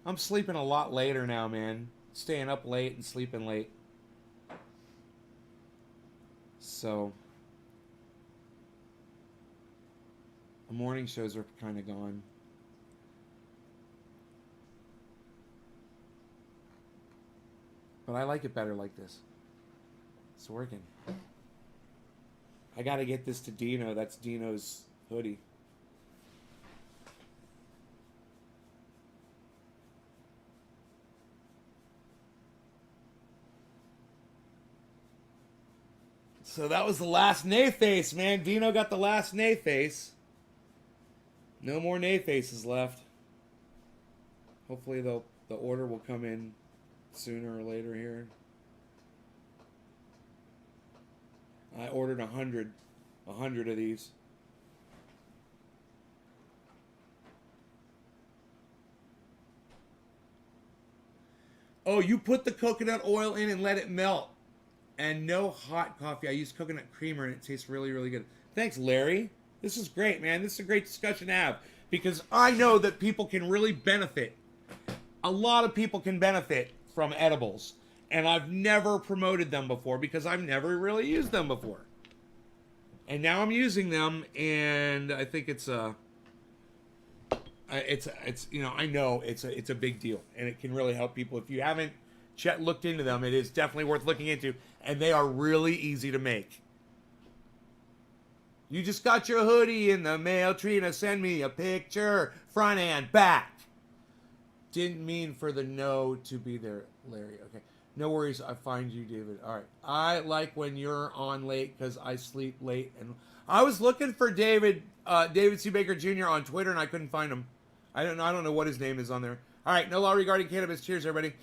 I'm sleeping a lot later now, man. Staying up late and sleeping late. So. The morning shows are kind of gone. But I like it better like this. It's working. I gotta get this to Dino. That's Dino's hoodie. So that was the last nay face, man. Dino got the last nay face. No more nay faces left. Hopefully the order will come in sooner or later here. I ordered 100 of these. Oh, you put the coconut oil in and let it melt. And no hot coffee. I use coconut creamer and it tastes really, really good. Thanks, Larry. This is great, man. This is a great discussion to have because I know that people can really benefit. A lot of people can benefit from edibles. And I've never promoted them before because I've never really used them before. And now I'm using them and I think it's you know, I know it's a big deal and it can really help people. If you haven't looked into them, it is definitely worth looking into, and they are really easy to make. You just got your hoodie in the mail, Trina, send me a picture, front and back. Didn't mean for the no to be there, Larry. Okay, no worries, I find you, David. All right, I like when you're on late because I sleep late, and I was looking for David C. Baker Jr. on Twitter, and I couldn't find him. I don't know what his name is on there. All right, no law regarding cannabis. Cheers, everybody.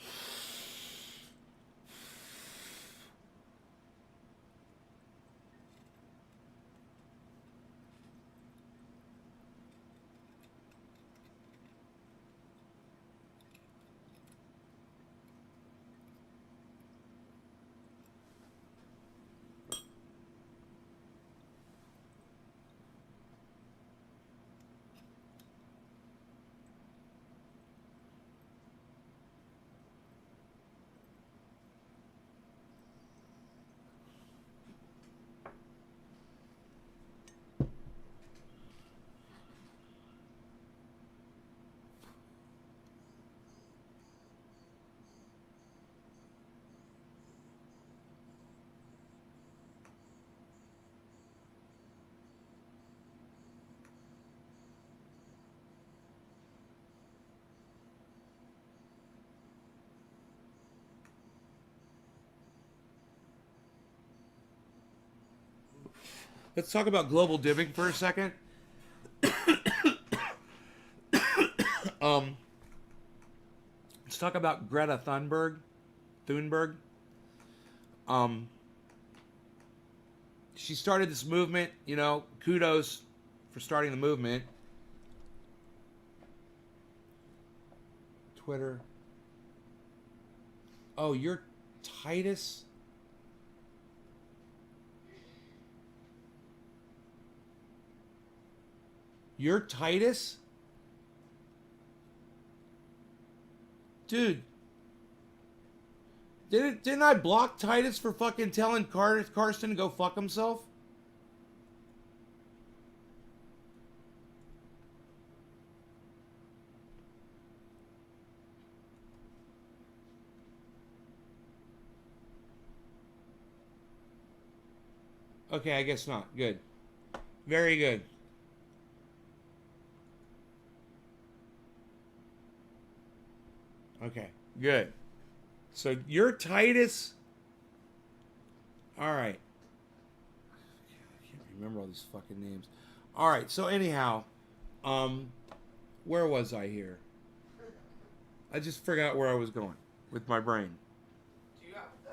Let's talk about global dipping for a second. Let's talk about Greta Thunberg. She started this movement. You know, kudos for starting the movement. Twitter. Oh, you're Titus. You're Titus? Dude. Didn't I block Titus for fucking telling Karsten to go fuck himself? Okay, I guess not. Good. Very good. Okay, good. So you're Titus. All right. I can't remember all these fucking names. All right. So anyhow, where was I here? I just forgot where I was going with my brain. Do you have the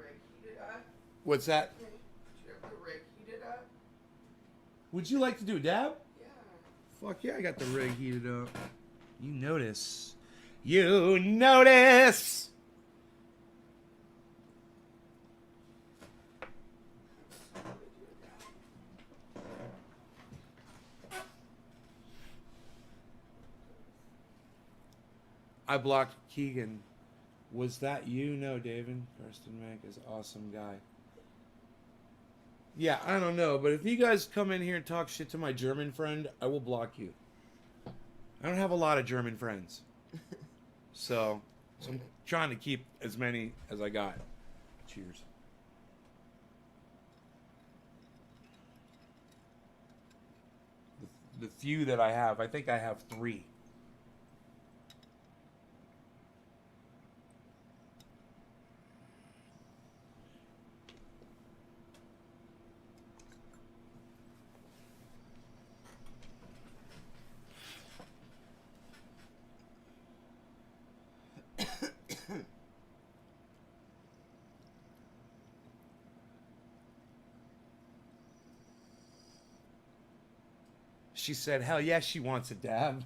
rig heated up? What's that? Do you have the rig heated up? Would you like to do a dab? Yeah. Fuck yeah, I got the rig heated up. You notice. You notice. I blocked Keegan. Was that you? No, David. Karsten Mack is an awesome guy. Yeah, I don't know, but if you guys come in here and talk shit to my German friend, I will block you. I don't have a lot of German friends. So I'm trying to keep as many as I got. Cheers. The few that I have, I think I have 3. She said, hell yeah, she wants a dab.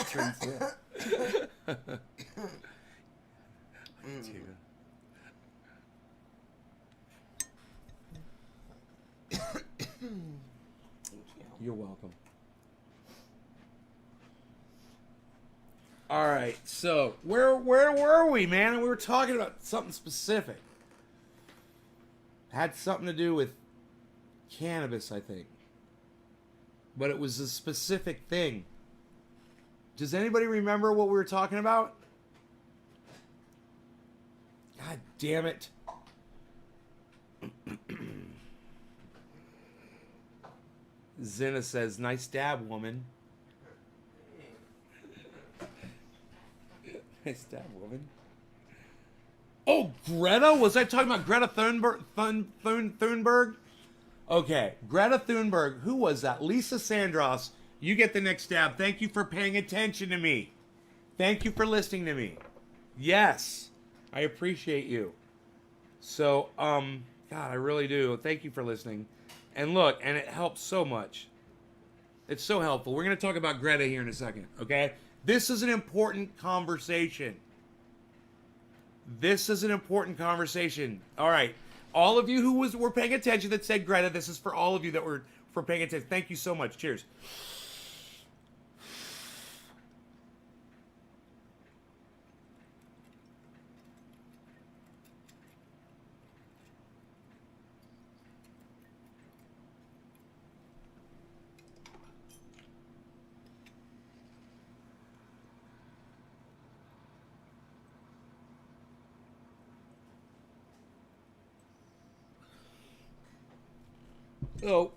Teresa. You're welcome. All right, so where were we, man? We were talking about something specific. Had something to do with cannabis, I think. But it was a specific thing. Does anybody remember what we were talking about? God damn it. Zena says, nice dab, woman. Nice dab, woman. Oh, Greta? Was I talking about Greta Thunberg? Okay, Greta Thunberg. Who was that? Lisa Sandros. You get the next dab. Thank you for paying attention to me. Thank you for listening to me. Yes, I appreciate you. So, God, I really do. Thank you for listening. And look, and it helps so much. It's so helpful. We're going to talk about Greta here in a second, okay? This is an important conversation. This is an important conversation. All right. All of you who were paying attention that said Greta, this is for all of you that were for paying attention. Thank you so much. Cheers. Oh.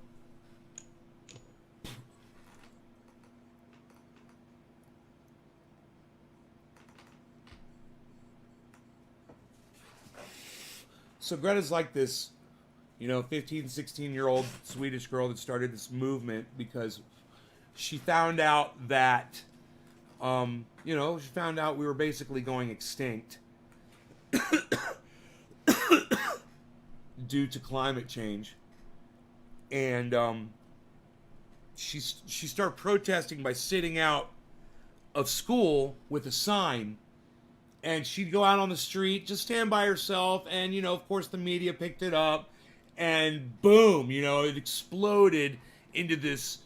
So Greta's like this, 15, 16-year-old Swedish girl that started this movement because she found out that, she found out we were basically going extinct due to climate change. And she started protesting by sitting out of school with a sign, and she'd go out on the street, just stand by herself, and of course the media picked it up, and boom, it exploded into this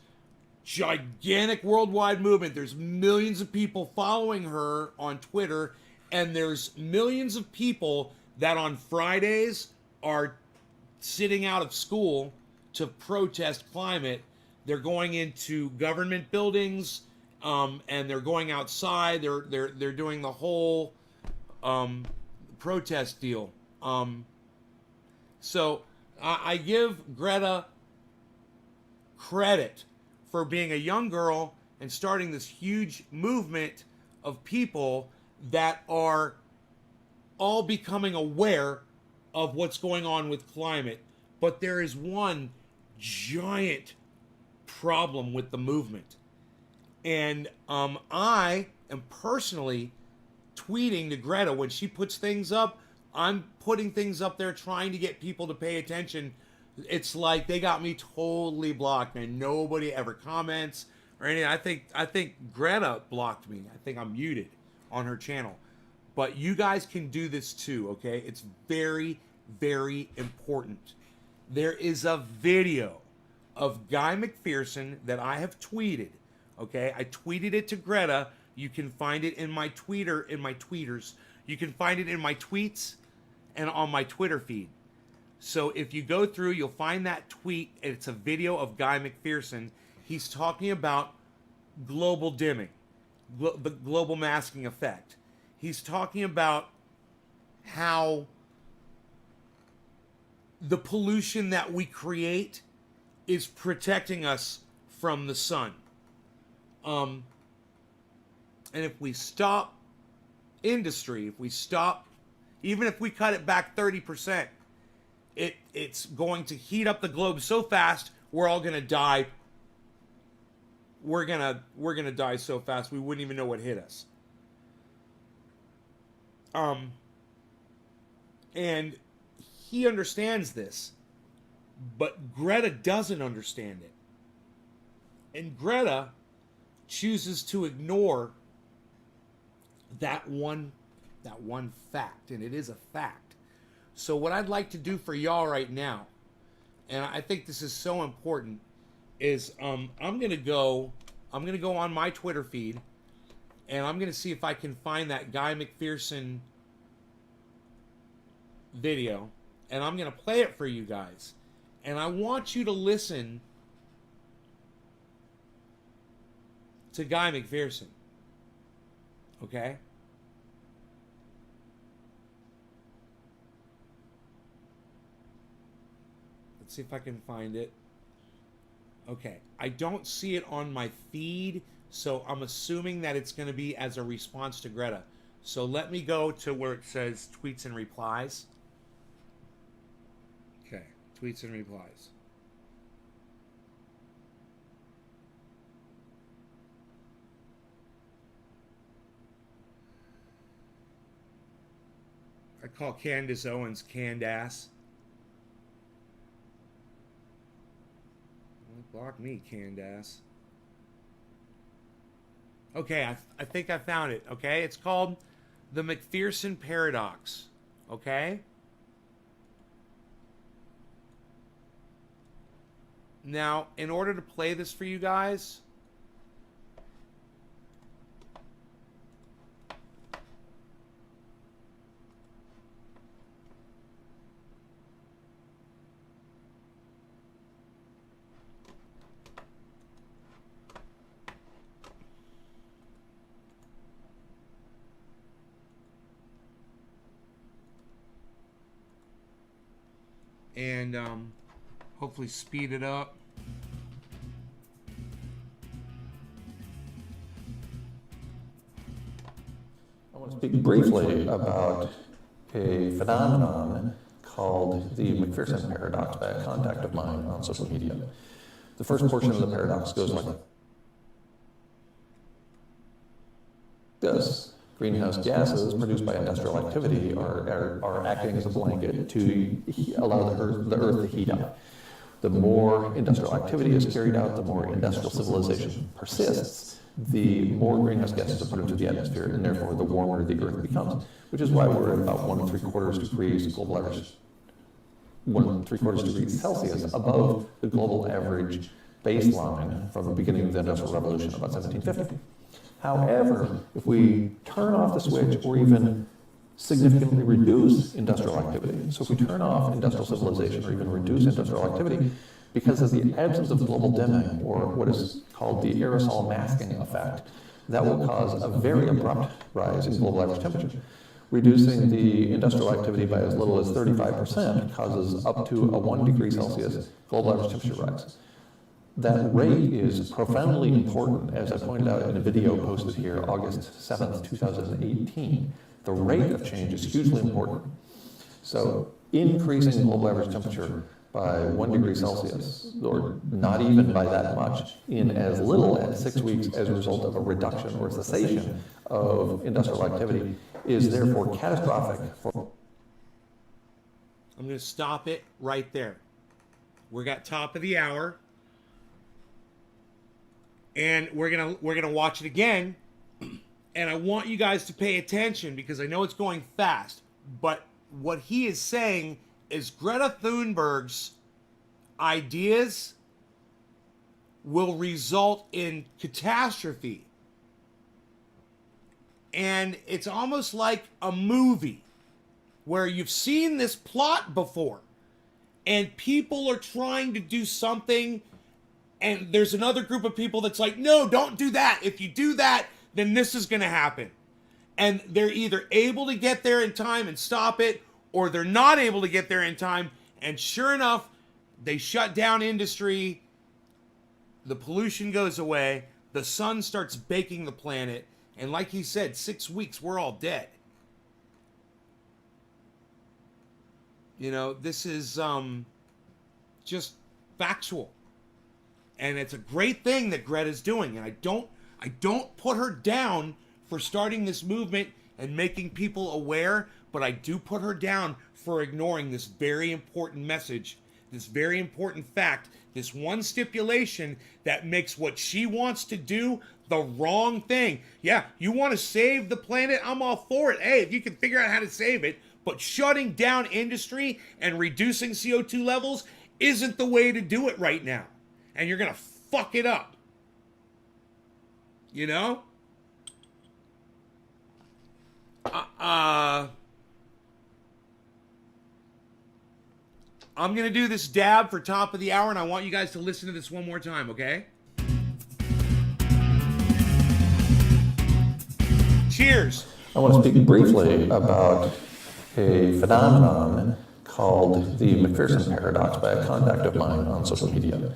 gigantic worldwide movement. There's millions of people following her on Twitter, and there's millions of people that on Fridays are sitting out of school to protest climate. They're going into government buildings, and they're going outside. They're doing the whole protest deal. So I give Greta credit for being a young girl and starting this huge movement of people that are all becoming aware of what's going on with climate. But there is one giant problem with the movement. And I am personally tweeting to Greta when she puts things up. I'm putting things up there trying to get people to pay attention. It's like they got me totally blocked, man. Nobody ever comments or anything. I think Greta blocked me. I think I'm muted on her channel. But you guys can do this too, okay? It's very, very important. There is a video of Guy McPherson that I have tweeted, okay? I tweeted it to Greta. You can find it in my tweeters. You can find it in my tweets and on my Twitter feed. So if you go through, you'll find that tweet. It's a video of Guy McPherson. He's talking about global dimming, the global masking effect. He's talking about how the pollution that we create is protecting us from the sun. And if we stop industry, if we stop, even if we cut it back 30%, it's going to heat up the globe so fast we're all gonna die. We're gonna die so fast we wouldn't even know what hit us. And he understands this, but Greta doesn't understand it. And Greta chooses to ignore that one fact, and it is a fact. So what I'd like to do for y'all right now, and I think this is so important, is I'm gonna go on my Twitter feed, and I'm gonna see if I can find that Guy McPherson video, and I'm gonna play it for you guys. And I want you to listen to Guy McPherson. Okay? Let's see if I can find it. Okay. I don't see it on my feed, so I'm assuming that it's going to be as a response to Greta. So let me go to where it says tweets and replies. Okay. Tweets and replies. I call Candace Owens canned ass. Block me, canned ass. Okay, I think I found it. Okay, it's called the McPherson Paradox. Okay? Now, in order to play this for you guys, and hopefully speed it up. I want to speak briefly about a phenomenon called the McPherson paradox by a contact of mine on social media. The first portion of the paradox goes like this. Greenhouse gases produced by industrial activity are acting as a blanket to allow the Earth to heat up. The more industrial activity is carried out, the more industrial civilization persists, the more greenhouse gases are put into the atmosphere, and therefore the warmer the Earth becomes, which is why we're at about 1 3/4 degrees global average, 1 3/4 degrees Celsius above the global average baseline from the beginning of the Industrial Revolution, about 1750. However, if we turn off the switch or even significantly reduce industrial activity, so if we turn off industrial civilization or even reduce industrial activity, because of the absence of global dimming, or what is called the aerosol masking effect, that will cause a very abrupt rise in global average temperature. Reducing the industrial activity by as little as 35% causes up to a 1 degree Celsius global average temperature rise. That rate is profoundly important, as I pointed out in a video posted here August 7th, 2018. The rate of change is hugely important. So increasing global average temperature by 1 degree Celsius, or not even by that much, in as little as 6 weeks as a result of a reduction or cessation of industrial activity is therefore catastrophic for... I'm going to stop it right there. We're at top of the hour. And we're gonna watch it again, and I want you guys to pay attention because I know it's going fast. But what he is saying is Greta Thunberg's ideas will result in catastrophe, and it's almost like a movie where you've seen this plot before, and people are trying to do something, and there's another group of people that's like, no, don't do that. If you do that, then this is going to happen. And they're either able to get there in time and stop it, or they're not able to get there in time. And sure enough, they shut down industry. The pollution goes away. The sun starts baking the planet. And like he said, 6 weeks, we're all dead. You know, this is just factual. And it's a great thing that Greta's doing. And I don't put her down for starting this movement and making people aware, but I do put her down for ignoring this very important message, this very important fact, this one stipulation that makes what she wants to do the wrong thing. Yeah, you want to save the planet? I'm all for it. Hey, if you can figure out how to save it, but shutting down industry and reducing CO2 levels isn't the way to do it right now. And you're going to fuck it up. You know? I'm going to do this dab for top of the hour, and I want you guys to listen to this one more time, okay? Cheers. I want to speak briefly about a phenomenon called the McPherson paradox by a contact of mine on social media.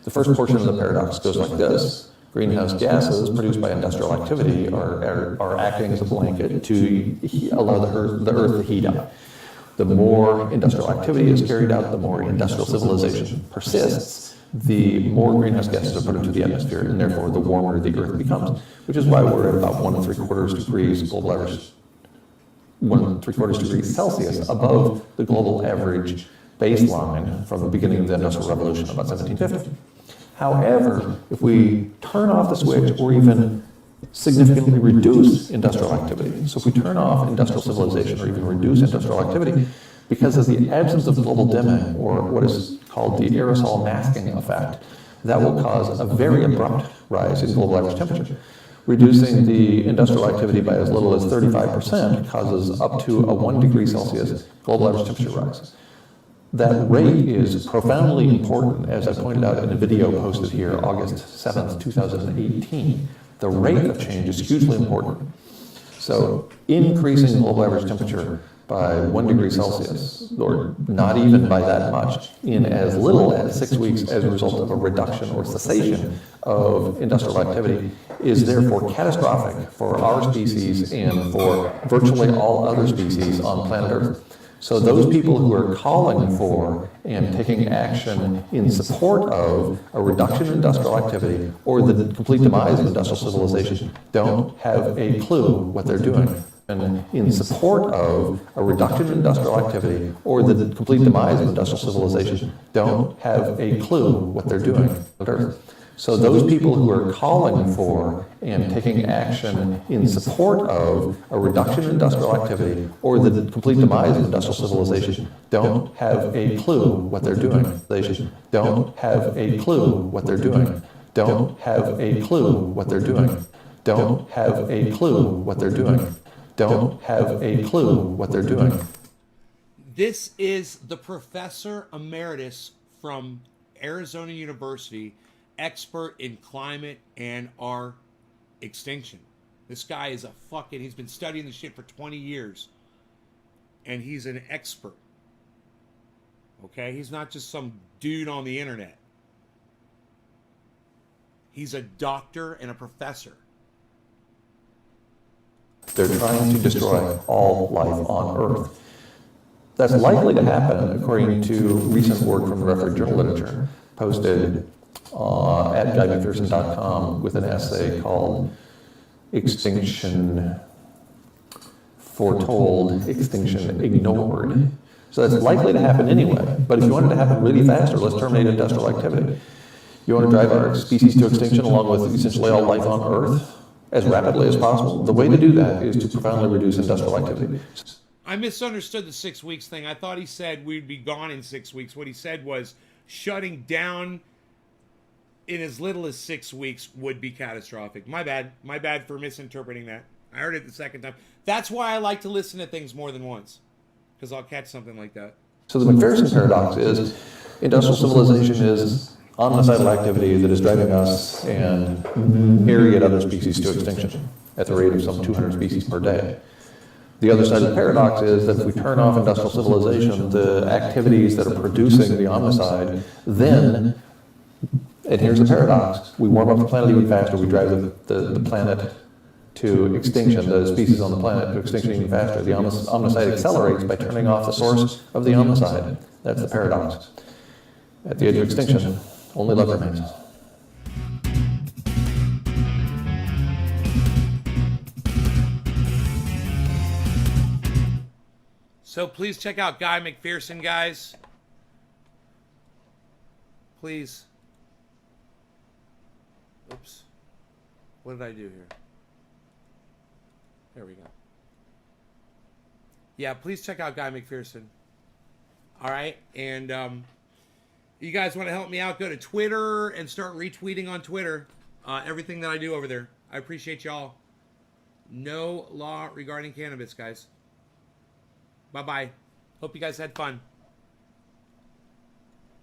The first portion of the paradox goes like this. Greenhouse gases produced by industrial activity are acting as a blanket to allow the earth to heat up. The more industrial activity is carried out, the more industrial civilization persists, the more greenhouse gases are put into the atmosphere, and therefore the warmer the earth becomes, which is why we're at about 1.75 degrees global average, 1.75 degrees Celsius above the global average baseline from the beginning of the Industrial Revolution, about 1750. However, if we turn off the switch or even significantly reduce industrial activity, so if we turn off industrial civilization or even reduce industrial activity, because of the absence of global dimming, or what is called the aerosol masking effect, that will cause a very abrupt rise in global average temperature. Reducing the industrial activity by as little as 35% causes up to a 1 degree Celsius global average temperature rise. That rate is profoundly important, as I pointed out in a video posted here August 7th, 2018. The rate of change is hugely important. So increasing global average temperature by 1 degree Celsius, or not even by that much, in as little as 6 weeks as a result of a reduction or cessation of industrial activity is therefore catastrophic for our species and for virtually all other species on planet Earth. So those people who are calling for and taking action in support of a reduction in industrial activity or the complete demise of industrial civilization don't have a clue what they're doing. And in support of a reduction in industrial activity or the complete demise of industrial civilization don't have a clue what they're doing on Earth. So those people who are calling for and taking action in support of a reduction in industrial activity or the complete demise of industrial civilization don't have a clue what they're doing. Don't have a clue what they're doing. Don't have a clue what they're doing. Don't have a clue what they're doing. Don't have a clue what they're doing. This is the professor emeritus from Arizona University, expert in climate and our extinction. This guy is he's been studying this shit for 20 years. And he's an expert. Okay? He's not just some dude on the internet. He's a doctor and a professor. They're trying to destroy all life on Earth. That's likely to happen according to recent work from the refereed journal literature posted at guymcpherson.com with an essay called Extinction Foretold, Extinction Ignored. So that's likely to happen anyway, but if you want it to happen really fast, let's terminate industrial activity. You want to drive our species to extinction along with essentially all life on Earth as rapidly as possible. The way to do that is to profoundly reduce industrial activity. I misunderstood the 6 weeks thing. I thought he said we'd be gone in 6 weeks. What he said was shutting down in as little as 6 weeks would be catastrophic. My bad. My bad for misinterpreting that. I heard it the second time. That's why I like to listen to things more than once, because I'll catch something like that. So the McPherson paradox is industrial civilization is omnicidal activity that is driving us and myriad other species to extinction at the rate of some 200 species per day. The other side of the paradox is that if we turn off industrial civilization, the activities that are producing the omnicide, then, and here's the paradox, we warm up the planet even faster, we drive the planet to extinction, the species on the planet to extinction even faster. The omnicide accelerates by turning off the source of the omnicide. That's the paradox. At the edge of extinction, only love remains. So please check out Guy McPherson, guys. Please. Oops. What did I do here? There we go. Yeah, please check out Guy McPherson. All right, and you guys want to help me out, go to Twitter and start retweeting on Twitter everything that I do over there. I appreciate y'all. No law regarding cannabis, guys. Bye-bye. Hope you guys had fun.